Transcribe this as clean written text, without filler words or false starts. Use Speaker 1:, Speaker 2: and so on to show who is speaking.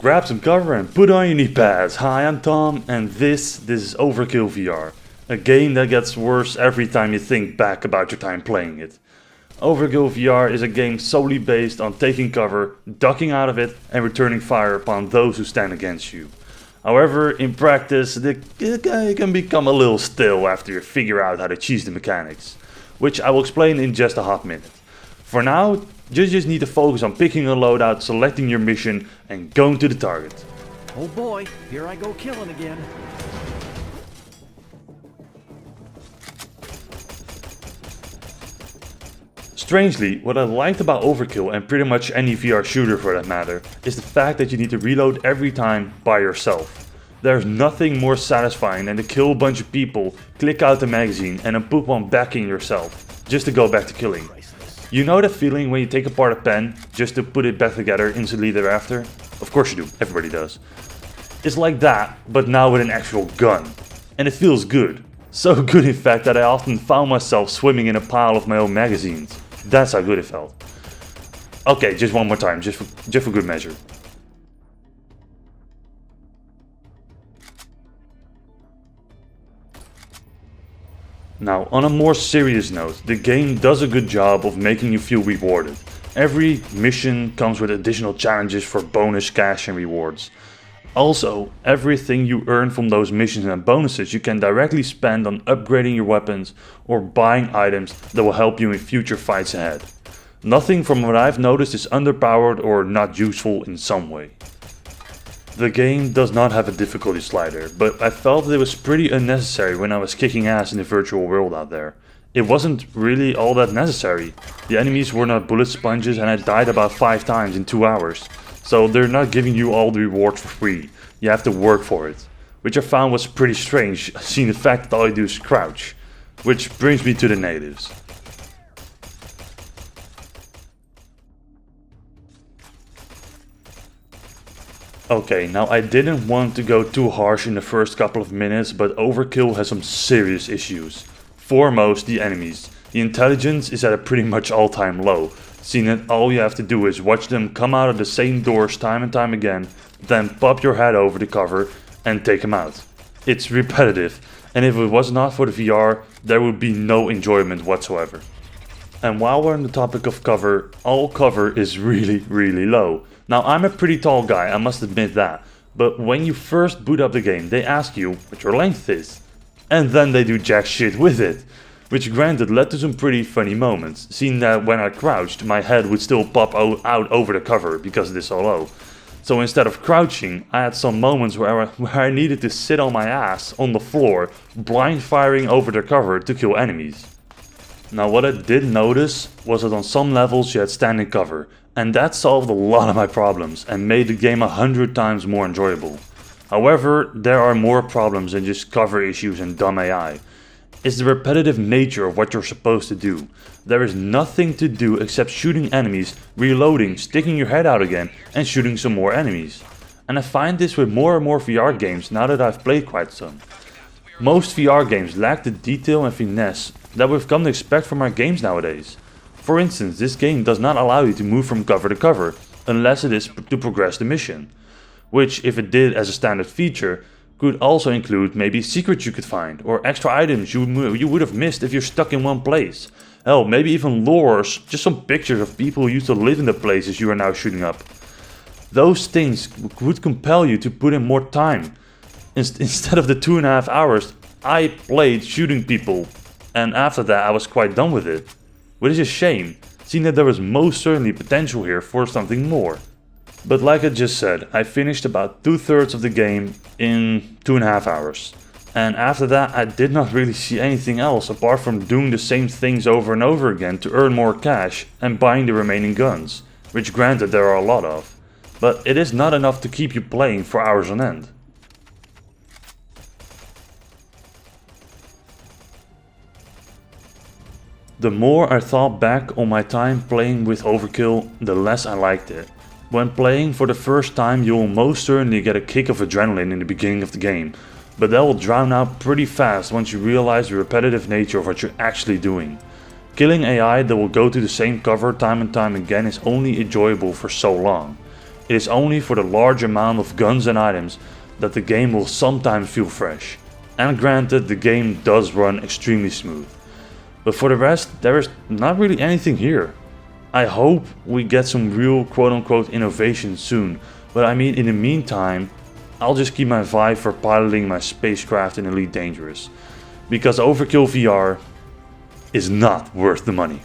Speaker 1: Grab some cover and put on your knee pads. Hi, I'm Tom and this is Overkill VR. A game that gets worse every time you think back about your time playing it. Overkill VR is a game solely based on taking cover, ducking out of it and returning fire upon those who stand against you. However, in practice, the game can become a little stale after you figure out how to cheese the mechanics, which I will explain in just a hot minute. For now, you just need to focus on picking a loadout, selecting your mission and going to the target.
Speaker 2: Oh boy, here I go killing again.
Speaker 1: Strangely, what I liked about Overkill and pretty much any VR shooter for that matter, is the fact that you need to reload every time by yourself. There's nothing more satisfying than to kill a bunch of people, click out the magazine and then put one back in yourself, just to go back to killing. You know that feeling when you take apart a pen, just to put it back together instantly thereafter? Of course you do, everybody does. It's like that, but now with an actual gun. And it feels good. So good in fact that I often found myself swimming in a pile of my own magazines. That's how good it felt. Okay, just one more time, just for good measure. Now, on a more serious note, the game does a good job of making you feel rewarded. Every mission comes with additional challenges for bonus cash and rewards. Also, everything you earn from those missions and bonuses you can directly spend on upgrading your weapons or buying items that will help you in future fights ahead. Nothing from what I've noticed is underpowered or not useful in some way. The game does not have a difficulty slider, but I felt it was pretty unnecessary when I was kicking ass in the virtual world out there. It wasn't really all that necessary. The enemies were not bullet sponges and I died about 5 times in 2 hours. So they're not giving you all the rewards for free, you have to work for it. Which I found was pretty strange, seeing the fact that all you do is crouch. Which brings me to the negatives. Okay, now I didn't want to go too harsh in the first couple of minutes, but Overkill has some serious issues. Foremost, the enemies. The intelligence is at a pretty much all-time low, seeing that all you have to do is watch them come out of the same doors time and time again, then pop your head over the cover and take them out. It's repetitive, and if it was not for the VR, there would be no enjoyment whatsoever. And while we're on the topic of cover, all cover is really low. Now I'm a pretty tall guy, I must admit that, but when you first boot up the game they ask you what your length is. And then they do jack shit with it. Which granted led to some pretty funny moments, seeing that when I crouched my head would still pop out over the cover because it is so low. So instead of crouching, I had some moments where I needed to sit on my ass on the floor, blind firing over the cover to kill enemies. Now what I did notice was that on some levels you had standing cover, and that solved a lot of my problems and made the game 100 times more enjoyable. However, there are more problems than just cover issues and dumb AI. It's the repetitive nature of what you're supposed to do. There is nothing to do except shooting enemies, reloading, sticking your head out again and shooting some more enemies. And I find this with more and more VR games now that I've played quite some. Most VR games lack the detail and finesse that we've come to expect from our games nowadays. For instance, this game does not allow you to move from cover to cover, unless it is to progress the mission. Which, if it did as a standard feature, could also include maybe secrets you could find, or extra items you would have missed if you're stuck in one place. Hell, maybe even lores, just some pictures of people who used to live in the places you are now shooting up. Those things would compel you to put in more time. Instead of the 2.5 hours, I played shooting people, and after that I was quite done with it. Which is a shame, seeing that there was most certainly potential here for something more. But like I just said, I finished about 2/3 of the game in 2.5 hours. And after that I did not really see anything else apart from doing the same things over and over again to earn more cash and buying the remaining guns, which granted there are a lot of. But it is not enough to keep you playing for hours on end. The more I thought back on my time playing with Overkill, the less I liked it. When playing for the first time you will most certainly get a kick of adrenaline in the beginning of the game, but that will drown out pretty fast once you realize the repetitive nature of what you're actually doing. Killing AI that will go to the same cover time and time again is only enjoyable for so long. It is only for the large amount of guns and items that the game will sometimes feel fresh. And granted, the game does run extremely smooth. But for the rest, there is not really anything here. I hope we get some real quote-unquote innovation soon, but I mean in the meantime, I'll just keep my Vive for piloting my spacecraft in Elite Dangerous, because Overkill VR is not worth the money.